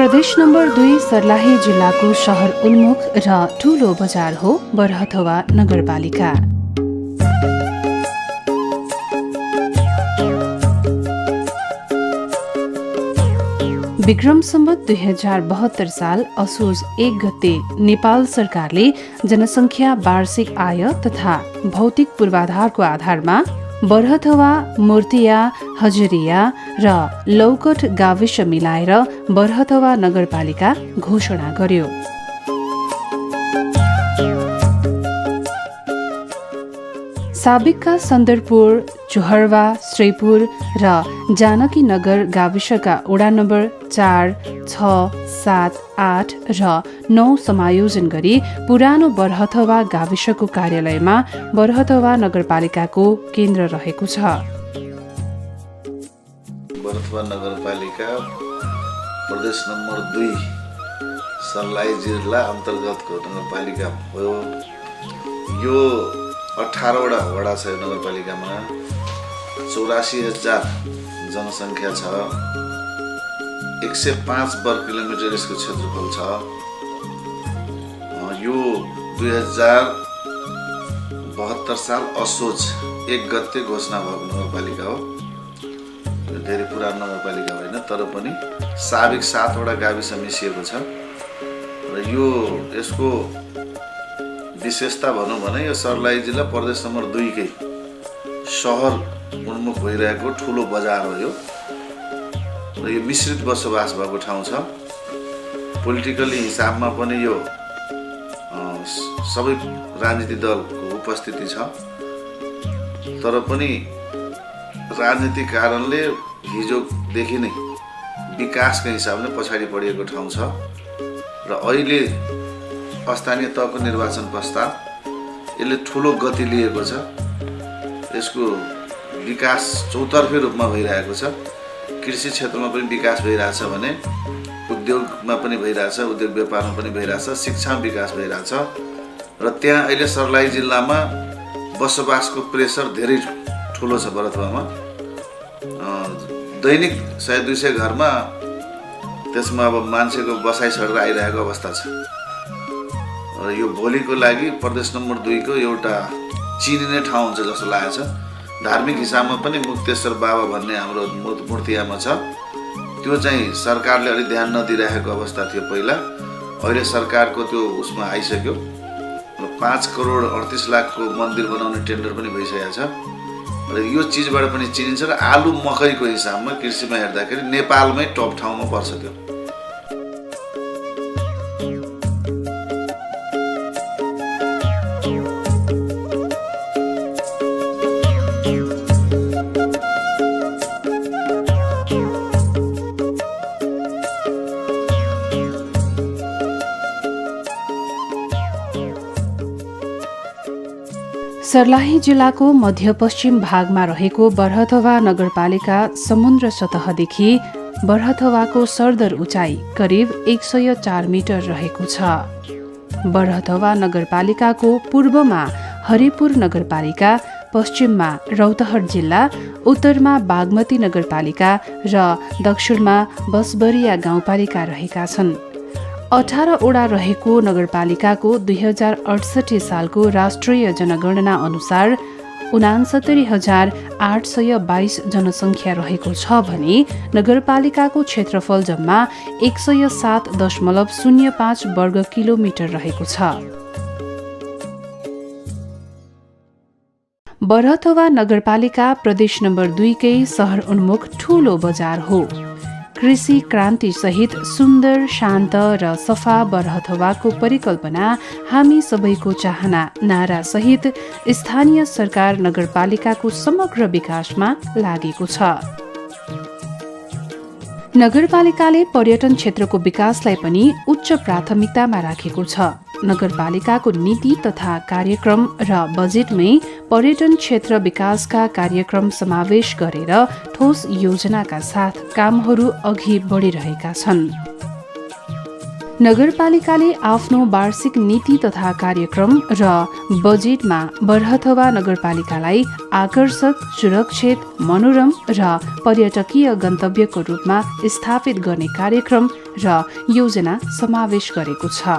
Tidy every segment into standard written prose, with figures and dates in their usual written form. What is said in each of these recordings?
प्रदेश नम्बर 2 सर्लाही जिल्लाको शहर उन्मुख र ठूलो बजार हो बरहथवा नगरपालिका। विक्रम सम्वत 2072 साल असोज 1 गते नेपाल सरकारले जनसङ्ख्या, वार्षिक आय तथा भौतिक पूर्वाधारको आधारमा बरहथवा, मूर्तिया, हजरिया र लौकट गाविस मिलाएर बरहथवा नगरपालिका घोषणा गर्यो। साबिकका सन्दरपुर, चुहरवा, श्रीपुर र जानकी नगर गाविसका वडा नम्बर 4, 6, 7, 8 र 9 समायोजन गरी पुरानो बरहथवा गाविसको कार्यालयमा बरहथवा नगरपालिकाको केन्द्र रहेको छ। बरहथवा नगरपालिका प्रदेश नम्बर 2 सर्लाही जिल्ला अन्तर्गतको नगरपालिका हो। यो 18वटा वडा छ। यो नगरपालिकामा 84,000 जनसङ्ख्या छ। 105 वर्ग किलोमिटर यसको क्षेत्रफल छ। यो 2072 साल असोज 1 गते घोषणा भएको नगरपालिका हो। यो धेरै पुरानो नगरपालिका होइन, तर पनि साबिक 7वटा गाविस मिसिएको छ। र यो यसको विशेषता भनौँ भने यो सर्लाही जिल्ला प्रदेश नम्बर 2 कै सहर उन्मुख भइरहेको ठुलो बजार हो यो। र यो मिश्रित बसोबास भएको ठाउँ छ। पोलिटिकली हिसाबमा पनि यो सबै राजनीतिक दलको उपस्थिति छ, तर पनि राजनीतिक कारणले हिजोदेखि नै विकासको हिसाबले पछाडि पडिएको ठाउँ छ। र अहिले स्थानीय तहको निर्वाचन पश्चात यसले ठुलो गति लिएको छ। यसको विकास चौतर्फी रूपमा भइरहेको छ। कृषि क्षेत्रमा पनि विकास भइरहेछ भने उद्योगमा पनि भइरहेछ, उद्योग व्यापारमा पनि भइरहेछ, शिक्षामा विकास भइरहेछ। र त्यहाँ अहिले सर्लाही जिल्लामा बसोबासको प्रेसर धेरै ठुलो छ। बरहथवामा दैनिक 100-200 घरमा त्यसमा अब मान्छेको बसाइ सडेर आइरहेको अवस्था छ। र यो भोलिको लागि प्रदेश नम्बर 2 को एउटा चिनिने ठाउँ हुन्छ जस्तो लागेको छ। धार्मिक हिसाबमा पनि मुक्तेश्वर बाबा भन्ने हाम्रो मूर्तियामा छ। त्यो चाहिँ सरकारले अलि ध्यान नदिइरहेको अवस्था थियो पहिला। अहिले सरकारको त्यो उसमा आइसक्यो। 5 करोड 38 लाखको मन्दिर बनाउने टेन्डर पनि भइसकेको छ। र यो चिजबाट पनि चिनिन्छ। र आलु मकैको हिसाबमा कृषिमा हेर्दाखेरि नेपालमै टप ठाउँमा पर्छ त्यो। सर्लाही जिल्लाको मध्यपश्चिम भागमा रहेको बरहथवा नगरपालिका समुद्र सतहदेखि बरहथवाको सरदर उचाइ करिब 104 मिटर रहेको छ। बरहथवा नगरपालिकाको पूर्वमा हरिपुर नगरपालिका, पश्चिममा रौतहट जिल्ला, उत्तरमा बागमती नगरपालिका र दक्षिणमा बसबरिया गाउँपालिका रहेका छन्। 18 वडा रहेको नगरपालिकाको 2068 सालको राष्ट्रिय जनगणना अनुसार 69,822 जनसङ्ख्या रहेको छ भने नगरपालिकाको क्षेत्रफल जम्मा 107.05 वर्ग किलोमिटर रहेको छ। बरहथवा नगरपालिका प्रदेश नम्बर 2 कै सहर उन्मुख ठूलो बजार हो। कृषि क्रान्ति सहित सुन्दर, शान्त र सफा बरहथवाको परिकल्पना हामी सबैको चाहना नारा सहित स्थानीय सरकार नगरपालिकाको समग्र विकासमा लागेको छ। नगरपालिकाले पर्यटन क्षेत्रको विकासलाई पनि उच्च प्राथमिकतामा राखेको छ। नगरपालिकाको नीति तथा कार्यक्रम र बजेटमै पर्यटन क्षेत्र विकासका कार्यक्रम समावेश गरेर ठोस योजनाका साथ कामहरू अघि बढिरहेका छन्। नगरपालिकाले आफ्नो वार्षिक नीति तथा कार्यक्रम र बजेटमा बरहथवा नगरपालिकालाई आकर्षक, सुरक्षित, मनोरम र पर्यटकीय गन्तव्यको रूपमा स्थापित गर्ने कार्यक्रम र योजना समावेश गरेको छ।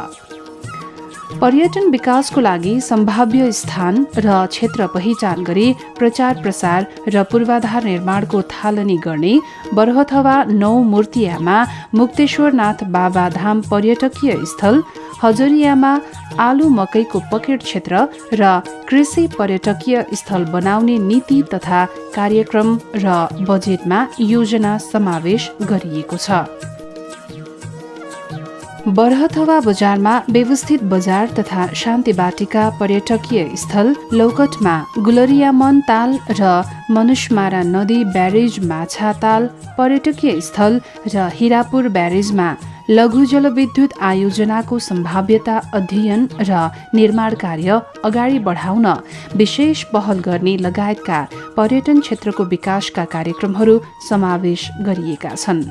पर्यटन विकासको लागि सम्भाव्य स्थान र क्षेत्र पहिचान गरी प्रचार प्रसार र पूर्वाधार निर्माणको थालनी गर्ने बरहथवा 9 मूर्तियामा मुक्तेश्वरनाथ बाबा धाम पर्यटकीय स्थल, हजरियामा आलु मकैको पकेट क्षेत्र र कृषि पर्यटकीय स्थल बनाउने नीति तथा कार्यक्रम र बजेटमा योजना समावेश गरिएको छ। बरहथवा बजारमा व्यवस्थित बजार तथा शान्ति बाटिका पर्यटकीय स्थल, लौकटमा गुलरियामन ताल र मनुषमारा नदी ब्यारेज माछा ताल पर्यटकीय स्थल र हिरापुर ब्यारेजमा लघु जलविद्युत आयोजनाको सम्भाव्यता अध्ययन र निर्माण कार्य अगाडि बढाउन विशेष पहल गर्ने लगायतका पर्यटन क्षेत्रको विकासका कार्यक्रमहरू समावेश गरिएका छन्।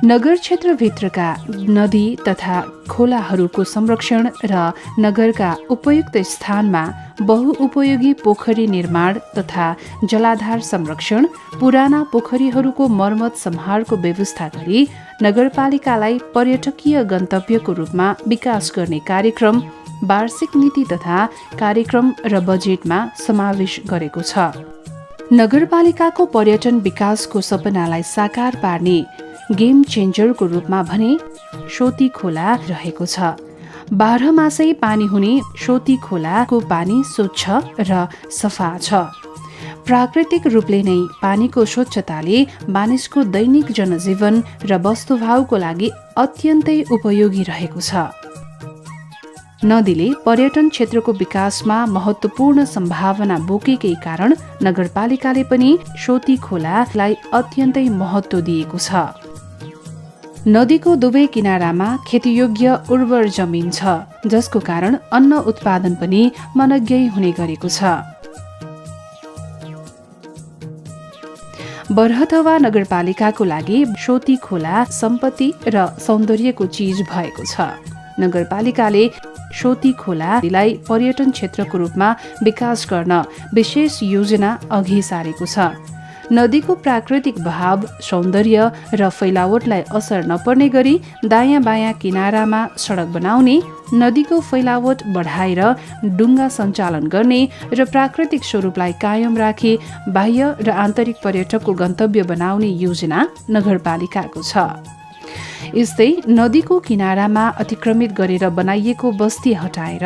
नगर क्षेत्रभित्रका नदी तथा खोलाहरूको संरक्षण र नगरका उपयुक्त स्थानमा बहुउपयोगी पोखरी निर्माण तथा जलाधार संरक्षण, पुराना पोखरीहरूको मर्मत सम्हारको व्यवस्था गरी नगरपालिकालाई पर्यटकीय गन्तव्यको रूपमा विकास गर्ने कार्यक्रम वार्षिक नीति तथा कार्यक्रम र बजेटमा समावेश गरेको छ। नगरपालिकाको पर्यटन विकासको सपनालाई साकार पार्ने गेम चेन्जरको रूपमा भने शोती खोला रहेको छ। 12 मासै पानी हुने शोती खोलाको पानी स्वच्छ र सफा छ। प्राकृतिक रूपले नै पानीको स्वच्छताले मानिसको दैनिक जनजीवन र वस्तुभावको लागि अत्यन्तै उपयोगी रहेको छ। नदीले पर्यटन क्षेत्रको विकासमा महत्त्वपूर्ण सम्भावना बोकेकै कारण नगरपालिकाले पनि शोती खोलालाई अत्यन्तै महत्त्व दिएको छ। नदीको दुवै किनारामा खेतीयोग्य उर्वर जमिन छ, जसको कारण अन्न उत्पादन पनि मनग्यै हुने गरेको छ। बरहथवा नगरपालिकाको लागि शोती खोला सम्पत्ति र सौन्दर्यको चीज भएको छ। नगरपालिकाले शोती खोलालाई पर्यटन क्षेत्रको रूपमा विकास गर्न विशेष योजना अघि सारेको छ। नदीको प्राकृतिक भाव, सौन्दर्य र फैलावटलाई असर नपर्ने गरी दायाँ बायाँ किनारामा सडक बनाउने, नदीको फैलावट बढाएर डुङ्गा सञ्चालन गर्ने र प्राकृतिक स्वरूपलाई कायम राखी बाह्य र आन्तरिक पर्यटकको गन्तव्य बनाउने योजना नगरपालिकाको छ। यस्तै नदीको किनारामा अतिक्रमित गरेर बनाइएको बस्ती हटाएर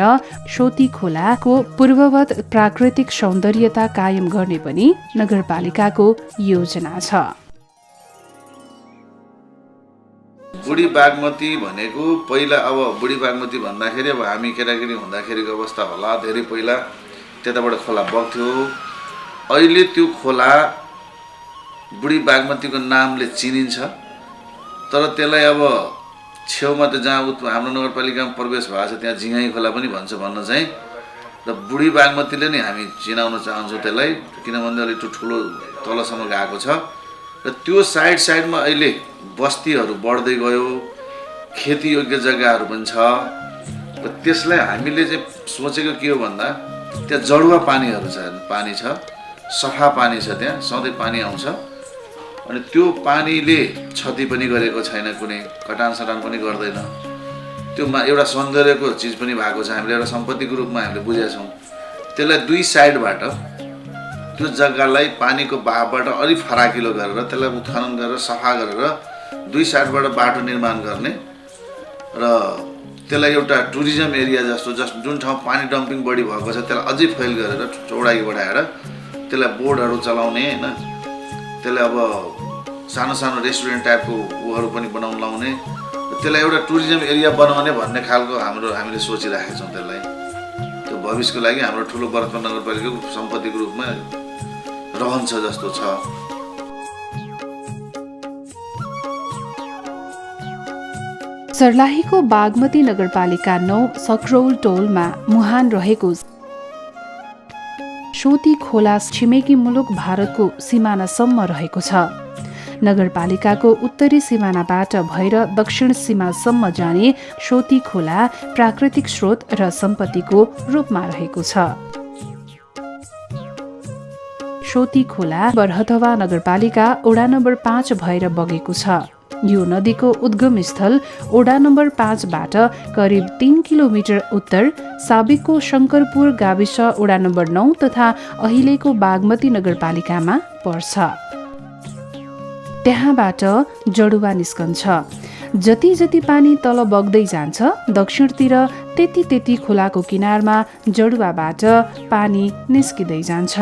शोती खोलाको पूर्ववत प्राकृतिक सौन्दर्यता कायम गर्ने पनि नगरपालिकाको योजना छ। बुढी बागमती भनेको पहिला, अब बुढी बागमती भन्दाखेरि अब हामी केटाकेटी हुँदाखेरिको अवस्था होला, धेरै पहिला त्यताबाट खोला बग्थ्यो। अहिले त्यो खोला बुढी बागमतीको नामले चिनिन्छ, तर त्यसलाई अब छेउमा त जहाँ हाम्रो नगरपालिकामा प्रवेश भएको छ त्यहाँ झिङ्गाई खोला पनि भन्न चाहिँ, र बुढी बागमतीले नै हामी चिनाउन चाहन्छौँ त्यसलाई, किनभने अलिक ठुलो तलसम्म गएको छ। र त्यो साइडमा अहिले बस्तीहरू बढ्दै गयो, खेतीयोग्य जग्गाहरू पनि छ। र त्यसलाई हामीले चाहिँ सोचेको के हो भन्दा त्यहाँ जडुवा पानीहरू छ, पानी छ, सफा पानी छ, त्यहाँ सधैँ पानी आउँछ। अनि त्यो पानीले क्षति पनि गरेको छैन, कुनै कटानसटान पनि गर्दैन। त्यो एउटा सौन्दर्यको चिज पनि भएको छ, हामीले एउटा सम्पत्तिको रूपमा हामीले बुझेका छौँ। त्यसलाई दुई साइडबाट त्यो जग्गालाई पानीको बहावबाट अलिक फराकिलो गरेर त्यसलाई उत्खनन गरेर सफा गरेर दुई साइडबाट बाटो निर्माण गर्ने र त्यसलाई एउटा टुरिज्म एरिया जस्तो जुन ठाउँ पानी डम्पिङ बढी भएको छ त्यसलाई अझै फैल गरेर चौडाइ बढाएर त्यसलाई बोर्डहरू चलाउने, होइन, त्यसलाई अब सानो सानो रेस्टुरेन्ट टाइपको ऊहरू पनि बनाउन लाउने, त्यसलाई एउटा टुरिज्म एरिया बनाउने भन्ने खालको हामीले सोचिराखेका छौँ। त्यसलाई त्यो भविष्यको लागि हाम्रो ठुलो बरहथवा नगरपालिकाको सम्पत्तिको रूपमा रहन्छ जस्तो छ। सर्लाहीको बागमती नगरपालिका 9 सकरौल टोलमा मुहान रहेको शोती खोला छिमेकी मुलुक भारतको सिमानासम्म रहेको छ। नगरपालिकाको उत्तरी सिमानाबाट भएर दक्षिण सीमासम्म जाने सोती खोला प्राकृतिक स्रोत र सम्पत्तिको रूपमा रहेको छ। सोती खोला बरहथवा नगरपालिका वडा नम्बर 5 भएर बगेको छ। यो नदीको उद्गम स्थल वडा नम्बर 5बाट करिब 3 किलोमिटर उत्तर साबिकको शङ्करपुर गाविस वडा नम्बर 9 तथा अहिलेको बागमती नगरपालिकामा पर्छ। त्यहाँबाट जडुवा निस्कन्छ। जति जति पानी तल बग्दै जान्छ दक्षिणतिर त्यति खोलाको किनारमा जडुवाबाट पानी निस्किँदै जान्छ।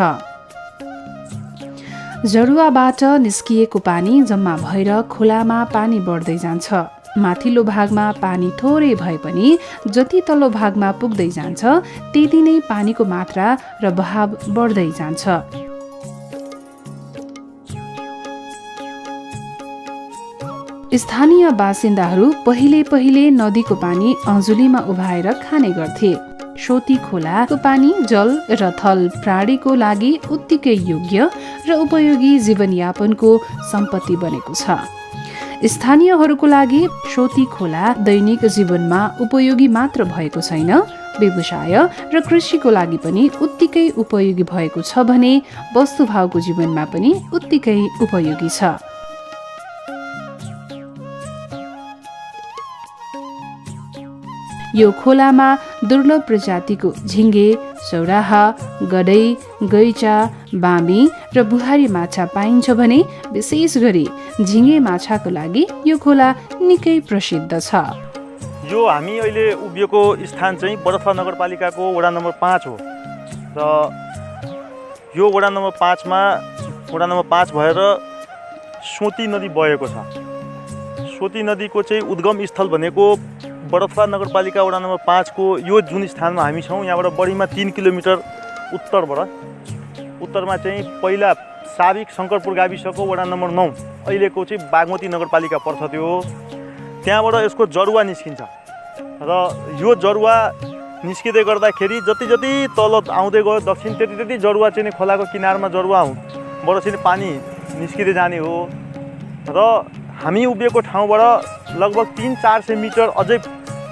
जडुवाबाट निस्किएको पानी जम्मा भएर खोलामा पानी बढ्दै जान्छ। माथिल्लो भागमा पानी थोरै भए पनि जति तल्लो भागमा पुग्दै जान्छ त्यति नै पानीको मात्रा र बहाव बढ्दै जान्छ। स्थानीय बासिन्दाहरू पहिले नदीको पानी अँजुलीमा उभाएर खाने गर्थे। सोती खोलाको पानी जल र थल प्राणीको लागि उत्तिकै योग्य र उपयोगी जीवनयापनको सम्पत्ति बनेको छ। स्थानीयहरूको लागि सोती खोला दैनिक जीवनमा उपयोगी मात्र भएको छैन, व्यवसाय र कृषिको लागि पनि उत्तिकै उपयोगी भएको छ भने वस्तुभावको जीवनमा पनि उत्तिकै उपयोगी छ। यो खोलामा दुर्लभ प्रजातिको झिङ्गे, सौराहा, गडै, गैंचा, बामी र बुहारी माछा पाइन्छ भने विशेष गरी झिङ्गे माछाको लागि यो खोला निकै प्रसिद्ध छ। यो हामी अहिले उभिएको स्थान चाहिँ बरथवा नगरपालिकाको वडा नम्बर 5 हो र यो वडा नम्बर 5 भएर सोती नदी बगेको छ। सोती नदीको चाहिँ उद्गम स्थल भनेको बरथवा नगरपालिका वडा नम्बर 5 को यो जुन स्थानमा हामी छौँ यहाँबाट बढीमा 3 किलोमिटर उत्तरमा चाहिँ पहिला साबिक शङ्करपुर गाविसको वडा नम्बर 9 अहिलेको चाहिँ बागमती नगरपालिका पर्छ। त्यो त्यहाँबाट यसको जरुवा निस्किन्छ र यो जरुवा निस्किँदै गर्दाखेरि जति तल आउँदै गयो दक्षिण त्यति जरुवा चाहिँ खोलाको किनारमा जरुवाबाट चाहिँ पानी निस्किँदै जाने हो र हामी उभिएको ठाउँबाट लगभग 300-400 मिटर अझै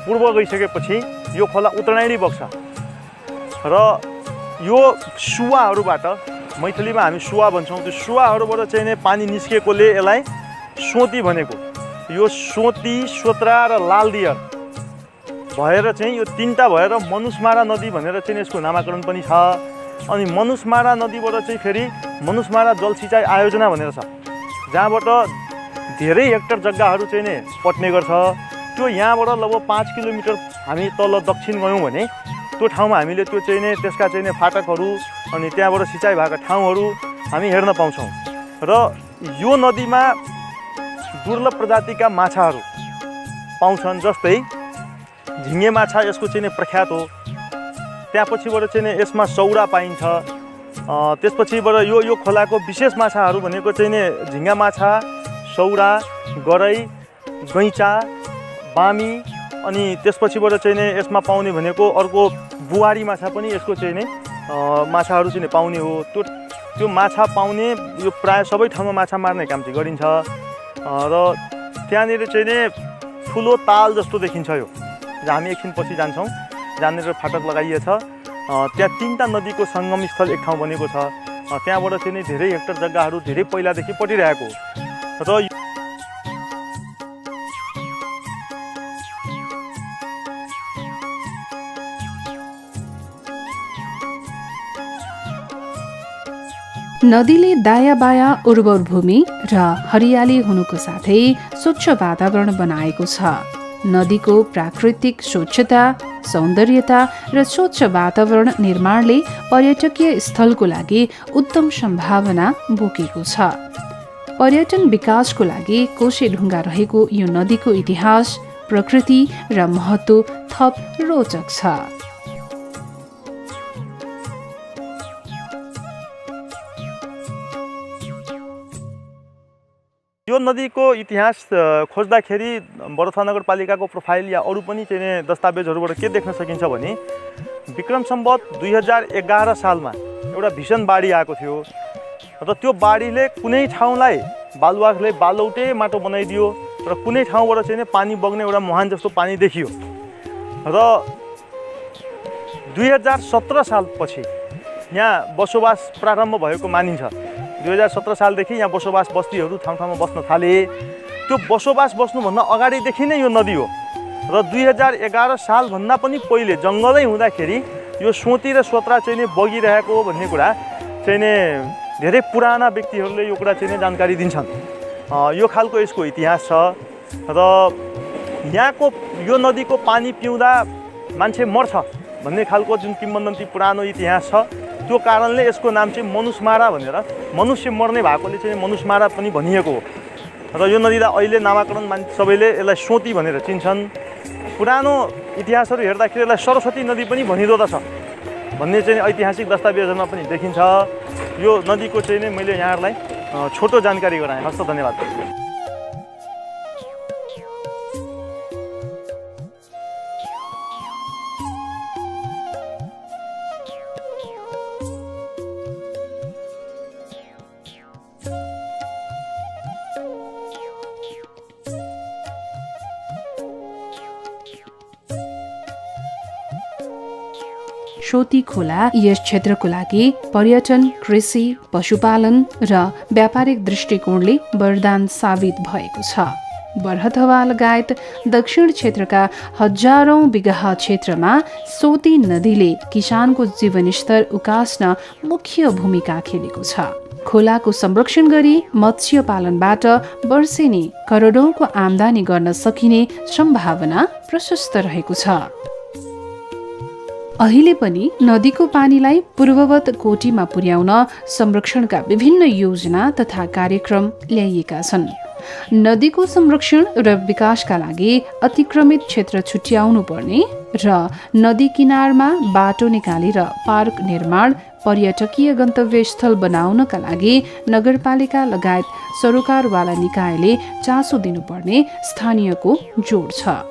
पूर्व गइसकेपछि यो खोला उत्तरायणी बग्छ र यो सुवाहरूबाट, मैथिलीमा हामी सुवा भन्छौँ, त्यो सुवाहरूबाट चाहिँ पानी निस्किएकोले यसलाई सोती भनेको। यो सोती, सोत्रा र लालदियर भएर चाहिँ यो तीनटा भएर मनुषमारा नदी भनेर चाहिँ यसको नामाकरण पनि छ। अनि मनुषमारा नदीबाट चाहिँ फेरि मनुषमारा जल सिँचाइ आयोजना भनेर छ, जहाँबाट धेरै हेक्टर जग्गाहरू चाहिँ नै पट्ने गर्छ। त्यो यहाँबाट लगभग 5 किलोमिटर हामी तल दक्षिण गयौँ भने त्यो ठाउँमा हामीले त्यो चाहिँ नै त्यसका चाहिँ नै फाटकहरू अनि त्यहाँबाट सिँचाइ भएका ठाउँहरू हामी हेर्न पाउँछौँ। र यो नदीमा दुर्लभ प्रजातिका माछाहरू पाउँछन्, जस्तै झिङ्गे माछा यसको चाहिँ नै प्रख्यात हो। त्यहाँपछिबाट चाहिँ नै यसमा सौरा पाइन्छ। त्यसपछिबाट यो खोलाको विशेष माछाहरू भनेको चाहिँ नै झिङ्गा माछा, सौरा, गरै, गैँचा, बामी अनि त्यसपछिबाट चाहिँ नै यसमा पाउने भनेको अर्को बुहारी माछा पनि यसको चाहिँ नै माछाहरू चाहिँ पाउने हो। त्यो माछा पाउने यो प्राय सबै ठाउँमा माछा मार्ने काम चाहिँ गरिन्छ र त्यहाँनिर चाहिँ नै ठुलो ताल जस्तो देखिन्छ। यो हामी एकछिन पछि जान्छौँ, जहाँनिर फाटक लगाइएछ त्यहाँ 3टा नदीको सङ्गम स्थल एक ठाउँ बनेको छ। त्यहाँबाट चाहिँ नै धेरै हेक्टर जग्गाहरू धेरै पहिलादेखि पटिरहेको र नदीले दायाँ बायाँ उर्वर भूमि र हरियाली हुनुको साथै स्वच्छ वातावरण बनाएको छ। नदीको प्राकृतिक स्वच्छता, सौन्दर्यता र स्वच्छ वातावरण निर्माणले पर्यटकीय स्थलको लागि उत्तम सम्भावना बोकेको छ। पर्यटन विकासको लागि कोसेढुङ्गा रहेको यो नदीको इतिहास, प्रकृति र महत्त्व थप रोचक छ। यो नदीको इतिहास खोज्दाखेरि बरथवा नगरपालिकाको प्रोफाइल या अरू पनि चाहिँ दस्तावेजहरूबाट के देख्न सकिन्छ भने विक्रम सम्वत 2011 सालमा एउटा भीषण बाढी आएको थियो र त्यो बाढीले कुनै ठाउँलाई बालुवाले बालौटे माटो बनाइदियो र कुनै ठाउँबाट चाहिँ पानी बग्ने एउटा मुहान जस्तो पानी देखियो र 2017 सालपछि यहाँ बसोबास प्रारम्भ भएको मानिन्छ। 2017 सालदेखि यहाँ बसोबास बस्तीहरू ठाउँ ठाउँमा बस्न थाले। त्यो बसोबास बस्नुभन्दा अगाडिदेखि नै यो नदी हो र 2011 सालभन्दा पनि पहिले जङ्गलै हुँदाखेरि यो सोती र सोत्रा चाहिँ नि बगिरहेको भन्ने कुरा चाहिँ नि धेरै पुराना व्यक्तिहरूले यो कुरा चाहिँ जानकारी दिन्छन्। यो खालको यसको इतिहास छ र यहाँको यो नदीको पानी पिउँदा मान्छे मर्छ भन्ने खालको जुन किम्वदन्ती पुरानो इतिहास छ त्यो कारणले यसको नाम चाहिँ मनुषमारा भनेर मनुष्य मर्ने भएकोले चाहिँ मनुषमारा पनि भनिएको हो र यो नदीलाई अहिले नामाकरण सबैले यसलाई सोती भनेर चिन्छन्। पुरानो इतिहासहरू हेर्दाखेरि यसलाई सरस्वती नदी पनि भनिँदो रहेछ भन्ने चाहिँ ऐतिहासिक दस्तावेजहरूमा पनि देखिन्छ। यो नदीको चाहिँ नै मैले यहाँहरूलाई छोटो जानकारी गराएँ। हस्त धन्यवाद। सोती खोला यस क्षेत्रको लागि पर्यटन, कृषि, पशुपालन र व्यापारिक दृष्टिकोणले वरदान साबित भएको छ। बरहथवा लगायत दक्षिण क्षेत्रका हजारौं बिघा क्षेत्रमा सोती नदीले किसानको जीवनस्तर उकास्न मुख्य भूमिका खेलेको छ। खोलाको संरक्षण गरी मत्स्य पालनबाट वर्षेनी करोडौंको आमदानी गर्न सकिने सम्भावना प्रशस्त रहेको छ। अहिले पनि नदीको पानीलाई पूर्ववत कोटीमा पुर्याउन संरक्षणका विभिन्न योजना तथा कार्यक्रम ल्याइएका छन्। नदीको संरक्षण र विकासका लागि अतिक्रमित क्षेत्र छुट्याउनु पर्ने र नदी किनारमा बाटो निकालेर पार्क निर्माण, पर्यटकीय गन्तव्य स्थल बनाउनका लागि नगरपालिका लगायत सरोकारवाला निकायले चासो दिनुपर्ने स्थानीयको जोड छ।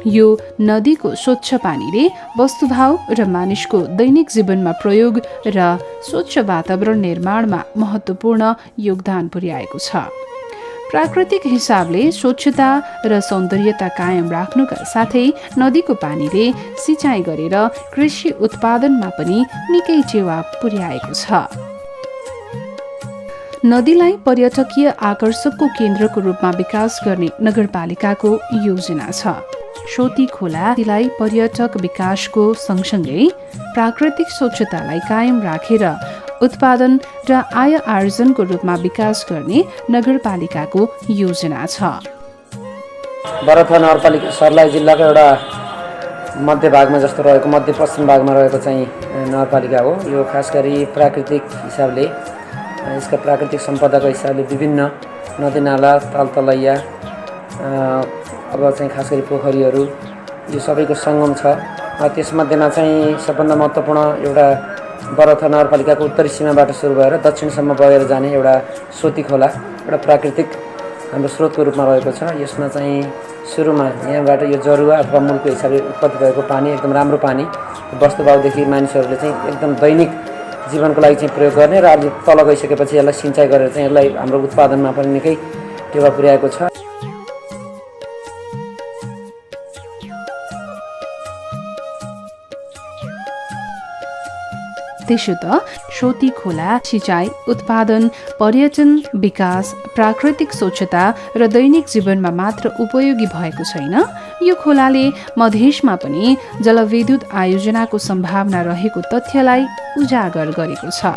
यो नदीको स्वच्छ पानीले वस्तुभाव र मानिसको दैनिक जीवनमा प्रयोग र स्वच्छ वातावरण निर्माणमा महत्त्वपूर्ण योगदान पुर्याएको छ। प्राकृतिक हिसाबले स्वच्छता र सौन्दर्यता कायम राख्नुका साथै नदीको पानीले सिँचाइ गरेर कृषि उत्पादनमा पनि निकै टेवा पुर्याएको छ। नदीलाई पर्यटकीय आकर्षकको केन्द्रको रूपमा विकास गर्ने नगरपालिकाको योजना छ। सोती खोलालाई पर्यटक विकासको सँगसँगै प्राकृतिक स्वच्छतालाई कायम राखेर उत्पादन र आय आर्जनको रूपमा विकास गर्ने नगरपालिकाको योजना छ। बरहथवा नगरपालिका सर्लाही जिल्लाको एउटा मध्यभागमा जस्तो रहेको मध्यपश्चिम भागमा रहेको चाहिँ नगरपालिका हो। यो खास गरी प्राकृतिक हिसाबले यसका प्राकृतिक सम्पदाको हिसाबले विभिन्न नदीनाला, तालतलैया, अब चाहिँ खास गरी पोखरीहरू यो सबैको सङ्गम छ। त्यसमध्येमा चाहिँ सबभन्दा महत्त्वपूर्ण एउटा बरहथवा नगरपालिकाको उत्तरी सीमाबाट सुरु भएर दक्षिणसम्म बगेर जाने एउटा सोती खोला एउटा प्राकृतिक हाम्रो स्रोतको रूपमा रहेको छ। यसमा चाहिँ सुरुमा यहाँबाट यो जरुवा अथवा मूलको हिसाबले उत्पत्ति भएको पानी एकदम राम्रो पानी वस्तुभावदेखि मानिसहरूले चाहिँ एकदम दैनिक जीवनको लागि चाहिँ प्रयोग गर्ने र अहिले तल गइसकेपछि यसलाई सिँचाइ गरेर चाहिँ यसलाई हाम्रो उत्पादनमा पनि निकै टेवा पुर्याएको छ। त्यसो त सोती खोला सिँचाइ, उत्पादन, पर्यटन, विकास, प्राकृतिक स्वच्छता र दैनिक जीवनमा मात्र उपयोगी भएको छैन। यो खोलाले मधेसमा पनि जलविद्युत आयोजनाको सम्भावना रहेको तथ्यलाई उजागर गरेको छ।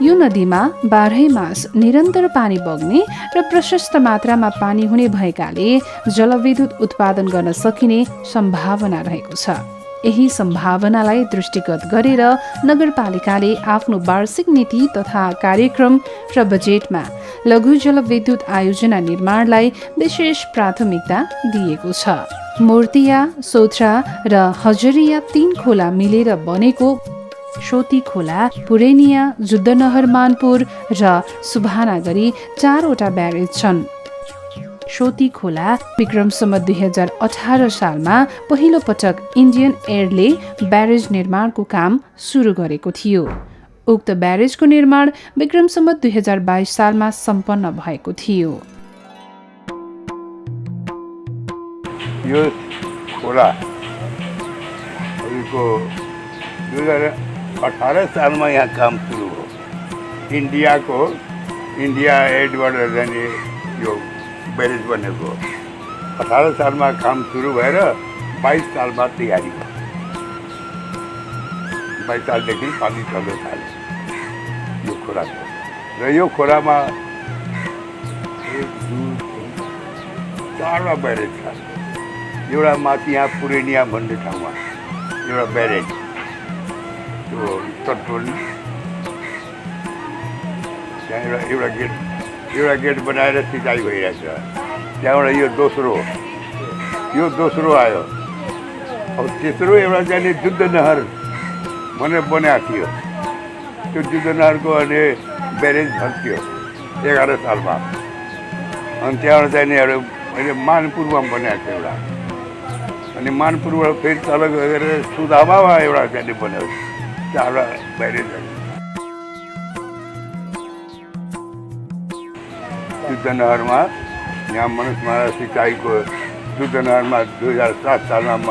यो नदीमा 12 मास निरन्तर पानी बग्ने र प्रशस्त मात्रामा पानी हुने भएकाले जलविद्युत उत्पादन गर्न सकिने सम्भावना रहेको छ। यही सम्भावनालाई दृष्टिगत गरेर नगरपालिकाले आफ्नो वार्षिक नीति तथा कार्यक्रम र बजेटमा लघु जलविद्युत आयोजना निर्माणलाई विशेष प्राथमिकता दिएको छ। मूर्तिया, सोत्रा र हजरिया 3 खोला मिलेर बनेको सोती खोला पुरेनिया, जुद्धनहर मानपुर र सुभाना गरी 4 वटा ब्यारेज छन्। सोती खोला विक्रम सम्वत 2018 सालमा पहिलो पटक इन्डियन एयरले ब्यारेज निर्माणको काम सुरु गरेको थियो। उक्त ब्यारेजको निर्माण विक्रम सम्वत 2022 सालमा सम्पन्न भएको थियो। यो खोला को 2018 सालमा यहाँ काम सुरु हो। इन्डिया एडबाट जाने यो ब्यारेज बनेको 18 सालमा काम सुरु भएर 22 साल बाद तयारी भयो। 22 सालदेखि पानी चल्न थाल्यो यो खोलाको। र यो खोलामा 1, 2, 3, 4वटा ब्यारेज छ। एउटा माथि यहाँ पुरेनिया भन्ने ठाउँमा एउटा ब्यारेज त्यो तटबन्दी त्यहाँ एउटा गेट बनाएर सिँचाइ भइरहेछ। त्यहाँबाट यो दोस्रो आयो। अब तेस्रो एउटा जाने जुद्ध नहर भनेर बनाएको थियो। त्यो जुद्ध नहरको अनि ब्यारेज भत्कियो 11 सालमा। अनि त्यहाँबाट चाहिँ अहिले मानपुरमा बनाएको थियो एउटा। अनि मानपुरबाट फेरि तल गएर सुदामामा एउटा चाहिँ बन्यो 4वटा ब्यारेजहरू। जुद्ध नहरमा यहाँ मनुष्यमाला सिँचाइको जुद्ध नहरमा 2007 सालमा म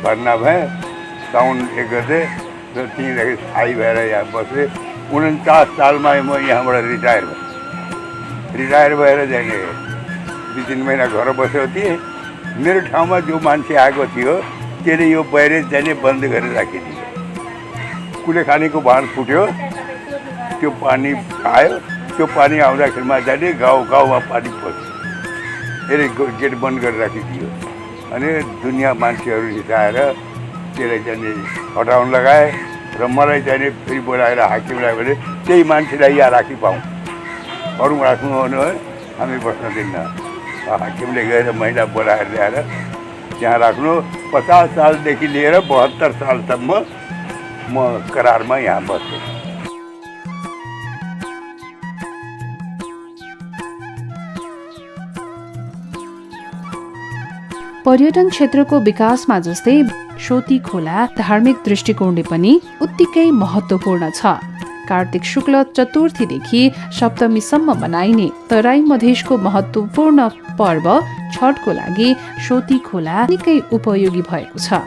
भर्ना भएँ साउन 1 गते। र त्यहीँदेखि स्थायी भएर यहाँ बसेँ। 49 सालमा म यहाँबाट रिटायर भएर जाने 2-3 महिना घर बसेको थिएँ। मेरो ठाउँमा जो मान्छे आएको थियो त्यसले यो ब्यारेज जाने बन्द गरेर राखिदियो। कुलेखानीको बाँध फुट्यो, त्यो पानी आयो। त्यो पानी आउँदाखेरिमा जाने गाउँमा पानी पस्यो। यसले गेट बन्द गरेर राखिदियो। अनि दुनियाँ मान्छेहरू हिँडाएर त्यसलाई चाहिँ हटाउन लगाए। र मलाई चाहिँ फेरि बोलाएर हाकिमलाई भने त्यही मान्छेलाई यहाँ राखिपाउँ, अरू राख्नु हुनु है हामी बस्न दिन्न। हाकिमले गएर महिला बोलाएर ल्याएर त्यहाँ राख्नु। 50 सालदेखि लिएर 72 सालसम्म म करारमा यहाँ बसेँ। पर्यटन क्षेत्रको विकासमा जस्तै सोती खोला धार्मिक दृष्टिकोणले पनि उत्तिकै महत्त्वपूर्ण छ। कार्तिक शुक्ल चतुर्थीदेखि सप्तमीसम्म मनाइने तराई मधेसको महत्त्वपूर्ण पर्व छठको लागि सोती खोला निकै उपयोगी भएको छ।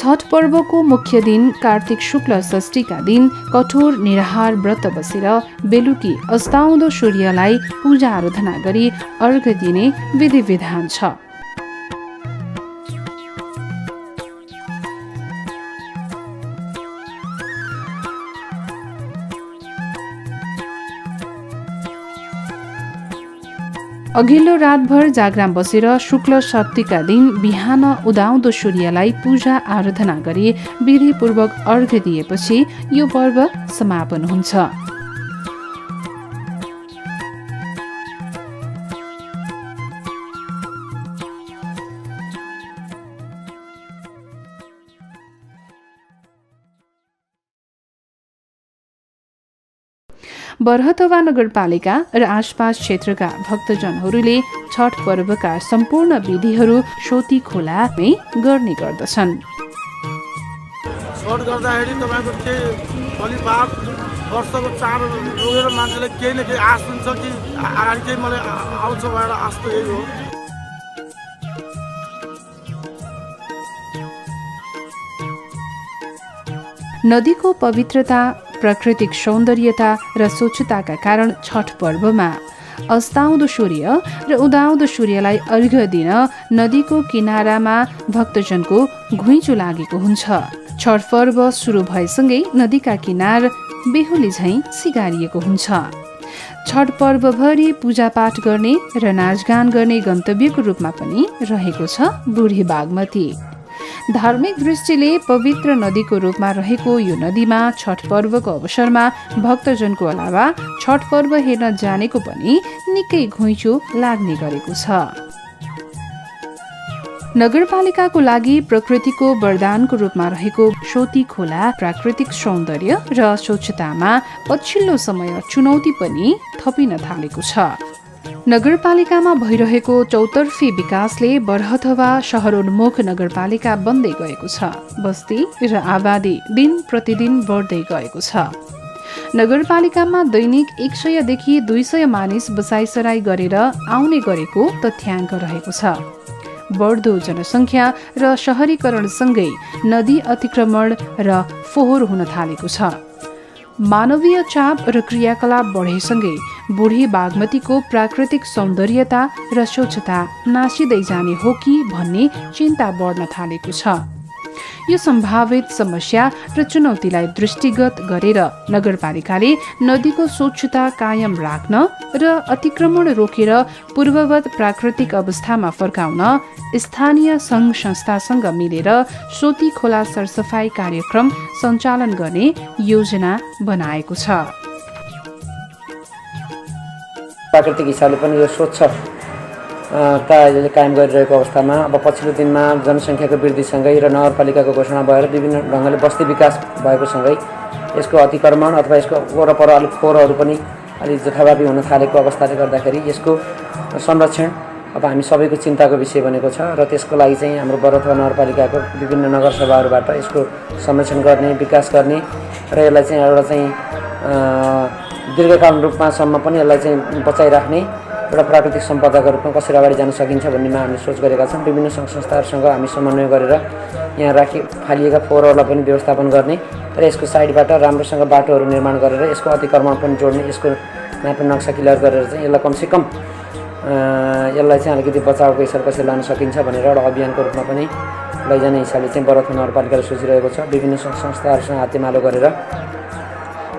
छठ पर्वको मुख्य दिन कार्तिक शुक्ल षष्ठीका दिन कठोर निराहार व्रत बसेर बेलुकी अस्ताउँदो सूर्यलाई पूजा आराधना गरी अर्घ्य दिने विधि विधान छ। अघिल्लो रातभर जागराम बसेर शुक्ल षष्ठीका दिन बिहान उदाउँदो सूर्यलाई पूजा आराधना गरी विधिपूर्वक अर्घ्य दिएपछि यो पर्व समापन हुन्छ। बरहतवा नगरपालिका र आसपास क्षेत्रका भक्तजनहरूले छठ पर्वका सम्पूर्ण विधिहरू सोती खोलामै गर्ने गर्दछन्। छठ गर्दाखेरि तपाईँको केही फलिफाप वर्षको चाड रोगेर मान्छेले केही न केही आश हुन्छ कि अगाडि केही मलाई आउँछ भनेर आश त यही हो। नदीको पवित्रता, प्राकृतिक सौन्दर्यता र स्वच्छताका कारण छठ पर्वमा अस्ताउँदो सूर्य र उदाउँदो सूर्यलाई अर्घ्य दिन नदीको किनारामा भक्तजनको घुइँचो लागेको हुन्छ। छठ पर्व सुरु भएसँगै नदीका किनार बेहुली झैँ सिगारिएको हुन्छ। छठ पर्वभरि पूजापाठ गर्ने र नाचगान गर्ने गन्तव्यको रूपमा पनि रहेको छ बुढी बागमती। धार्मिक दृष्टिले पवित्र नदीको रूपमा रहेको यो नदीमा छठ पर्वको अवसरमा भक्तजनको अलावा छठ पर्व हेर्न जानेको पनि निकै घुइँचो लाग्ने गरेको छ। नगरपालिकाको लागि प्रकृतिको वरदानको रूपमा रहेको सोती खोला प्राकृतिक सौन्दर्य र स्वच्छतामा पछिल्लो समय चुनौती पनि थपिन थालेको छ। नगरपालिकामा भइरहेको चौतर्फी विकासले बरहथवा शहरोन्मुख नगरपालिका बन्दै गएको छ। बस्ती र आबादी दिन प्रतिदिन बढ्दै गएको छ। नगरपालिकामा दैनिक 100 देखि 200 मानिस बसाइसराई गरेर आउने गरेको तथ्याङ्क रहेको छ। बढ्दो जनसङ्ख्या र शहरीकरणसँगै नदी अतिक्रमण र फोहोर हुन थालेको छ। मानवीय चाप र क्रियाकलाप बढेसँगै बुढी बागमतीको प्राकृतिक सौन्दर्यता र स्वच्छता नासिँदै जाने हो कि भन्ने चिन्ता बढ्न थालेको छ। यो सम्भावित समस्या र चुनौतीलाई दृष्टिगत गरेर नगरपालिकाले नदीको स्वच्छता कायम राख्न र अतिक्रमण रोकेर पूर्ववत प्राकृतिक अवस्थामा फर्काउन स्थानीय सङ्घ संस्थासँग मिलेर सोती खोला सरसफाई कार्यक्रम सञ्चालन गर्ने योजना बनाएको छ। प्राकृतिक हिसाबले पनि यो स्वच्छ अहिले कायम गरिरहेको अवस्थामा अब पछिल्लो दिनमा जनसङ्ख्याको वृद्धिसँगै र नगरपालिकाको घोषणा भएर विभिन्न ढङ्गले बस्ती विकास भएको सँगै यसको अतिक्रमण अथवा यसको वरपर अलिक फोहोरहरू पनि अलिक जथाभावी हुन थालेको अवस्थाले गर्दाखेरि यसको संरक्षण अब हामी सबैको चिन्ताको विषय बनेको छ र त्यसको लागि चाहिँ हाम्रो बरहथवा नगरपालिकाको विभिन्न नगरसभाहरूबाट यसको संरक्षण गर्ने, विकास गर्ने र यसलाई चाहिँ एउटा चाहिँ दीर्घकालीन रूपमासम्म पनि यसलाई चाहिँ बचाइराख्ने एउटा प्राकृतिक सम्पदाको रूपमा कसरी अगाडि जान सकिन्छ भन्नेमा हामीले सोच गरेका छौँ। विभिन्न सङ्घ संस्थाहरूसँग हामी समन्वय गरेर यहाँ फालिएका फोहोरहरूलाई पनि व्यवस्थापन गर्ने र यसको साइडबाट राम्रोसँग बाटोहरू निर्माण गरेर यसको अतिक्रमण पनि जोड्ने, यसको म्यापिङ नक्सा क्लियर गरेर चाहिँ यसलाई कमसेकम यसलाई चाहिँ अलिकति बचावको हिसाब कसरी लान सकिन्छ भनेर एउटा अभियानको रूपमा पनि लैजाने हिसाबले चाहिँ बरहथवा नगरपालिकाले सोचिरहेको छ। विभिन्न सङ्घ संस्थाहरूसँग हातेमालो गरेर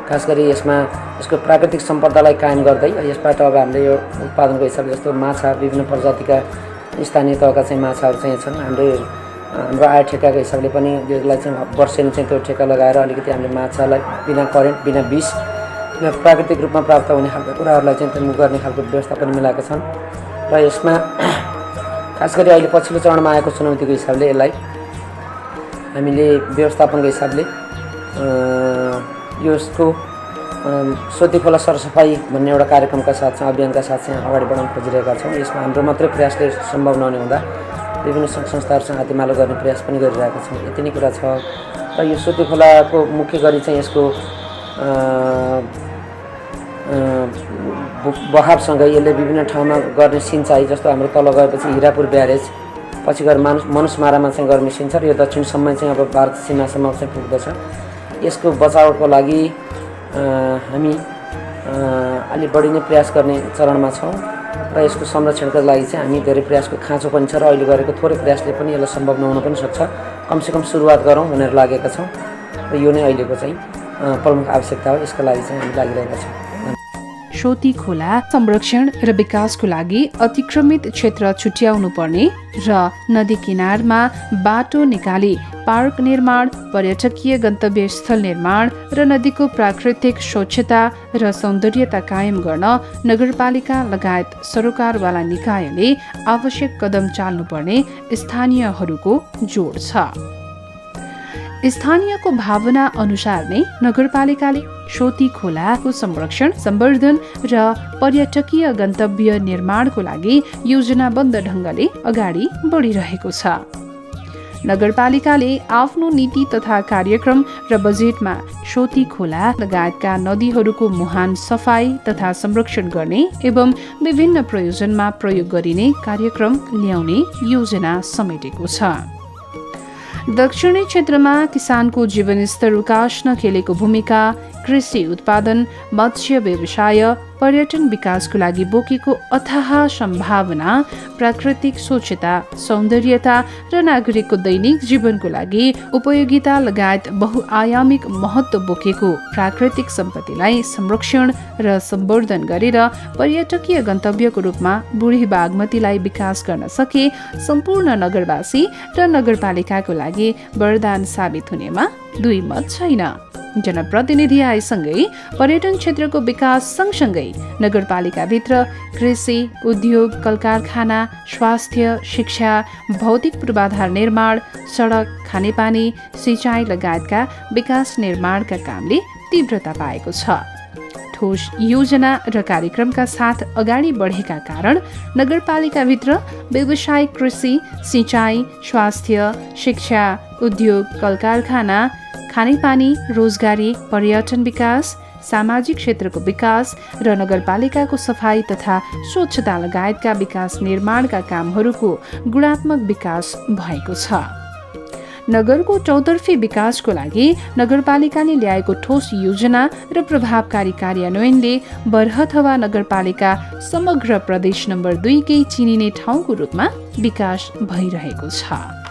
खास गरी यसमा यसको प्राकृतिक सम्पदालाई कायम गर्दै यसबाट अब हामीले यो उत्पादनको हिसाबले जस्तो माछा विभिन्न प्रजातिका स्थानीय तहका चाहिँ माछाहरू चाहिँ छन्। हाम्रो आय ठेक्काको हिसाबले पनि यसलाई चाहिँ वर्षेनी चाहिँ त्यो ठेक्का लगाएर अलिकति हामीले माछालाई बिना करेन्ट बिना विष प्राकृतिक रूपमा प्राप्त हुने खालको कुराहरूलाई चाहिँ त्यो गर्ने खालको व्यवस्था पनि मिलाएका छन्। र यसमा खास गरी अहिले पछिल्लो चरणमा आएको चुनौतीको हिसाबले यसलाई हामीले व्यवस्थापनको हिसाबले यसको सोती खोला सरसफाई भन्ने एउटा कार्यक्रमका साथ चाहिँ अभियानका साथ चाहिँ अगाडि बढाउन खोजिरहेका छौँ। यसमा हाम्रो मात्रै प्रयासले सम्भव नहुने हुँदा विभिन्न सङ्घ संस्थाहरूसँग हातेमालो गर्ने प्रयास पनि गरिरहेका छौँ। यति नै कुरा छ। र यो सोती खोलाको मुख्य गरी चाहिँ यसको बहावसँगै यसले विभिन्न ठाउँमा गर्ने सिँचाइ जस्तो हाम्रो तल गएपछि हिरापुर ब्यारेज पछि गएर मनुषमारामा चाहिँ गर्ने सिन्छ र यो दक्षिणसम्म चाहिँ अब भारत सीमासम्म चाहिँ पुग्दछ। यसको बचावको लागि हामी अलि बढी नै प्रयास गर्ने चरणमा छौँ र यसको संरक्षणको लागि चाहिँ हामी धेरै प्रयासको खाँचो पनि छ र अहिले गरेको थोरै प्रयासले पनि यसलाई सम्भव नहुन पनि सक्छ। कमसेकम सुरुवात गरौँ भनेर लागेका छौँ र यो नै अहिलेको चाहिँ प्रमुख आवश्यकता हो। यसको लागि चाहिँ हामी लागिरहेका छौँ। सोती खोला संरक्षण र विकासको लागि अतिक्रमित क्षेत्र छुट्याउनु पर्ने र नदी किनारमा बाटो निकाली पार्क निर्माण, पर्यटकीय गन्तव्य स्थल निर्माण र नदीको प्राकृतिक स्वच्छता र सौन्दर्यता कायम गर्न नगरपालिका लगायत सरकारवाला निकायले आवश्यक कदम चाल्नुपर्ने स्थानीयहरूको जोड छ। स्थानीयको भावना अनुसार नै नगरपालिकाले सोती खोलाको संरक्षण, सम्वर्धन र पर्यटकीय गन्तव्य निर्माणको लागि योजनाबद्ध ढङ्गले अगाडि बढिरहेको छ। नगरपालिकाले आफ्नो नीति तथा कार्यक्रम र बजेटमा सोती खोला लगायतका नदीहरूको मुहान सफाई तथा संरक्षण गर्ने एवं विभिन्न प्रयोजनमा प्रयोग गरिने कार्यक्रम ल्याउने योजना समेटेको छ। दक्षिणी क्षेत्रमा किसानको जीवनस्तर उकास्न खेलेको भूमिका, कृषि उत्पादन, मत्स्य व्यवसाय, पर्यटन विकासको लागि बोकेको अथाह सम्भावना, प्राकृतिक स्वच्छता, सौन्दर्यता र नागरिकको दैनिक जीवनको लागि उपयोगिता लगायत बहुआयामिक महत्त्व बोकेको प्राकृतिक सम्पत्तिलाई संरक्षण र सम्वर्धन गरेर पर्यटकीय गन्तव्यको रूपमा बुढी बागमतीलाई विकास गर्न सके सम्पूर्ण नगरवासी र नगरपालिकाको लागि वरदान साबित हुनेमा दुई मत छैन। जनप्रतिनिधि आएसँगै पर्यटन क्षेत्रको विकास सँगसँगै नगरपालिकाभित्र कृषि, उद्योग, कलकारखाना, स्वास्थ्य, शिक्षा, भौतिक पूर्वाधार निर्माण, सडक, खानेपानी, सिँचाइ लगायतका विकास निर्माणका कामले तीव्रता पाएको छ। ठोस योजना र कार्यक्रमका साथ अगाडि बढेका कारण नगरपालिकाभित्र व्यावसायिक कृषि, सिँचाइ, स्वास्थ्य, शिक्षा, उद्योग, कलकारखाना, खानेपानी, रोजगारी, पर्यटन विकास, सामाजिक क्षेत्रको विकास र नगरपालिकाको सफाई तथा स्वच्छता लगायतका विकास निर्माणका कामहरूको गुणात्मक विकास भएको छ। नगरको चौतर्फी विकासको लागि नगरपालिकाले ल्याएको ठोस योजना र प्रभावकारी कार्यान्वयनले बरहथवा नगरपालिका समग्र प्रदेश नम्बर 2 कै चिनिने ठाउँको रूपमा विकास भइरहेको छ।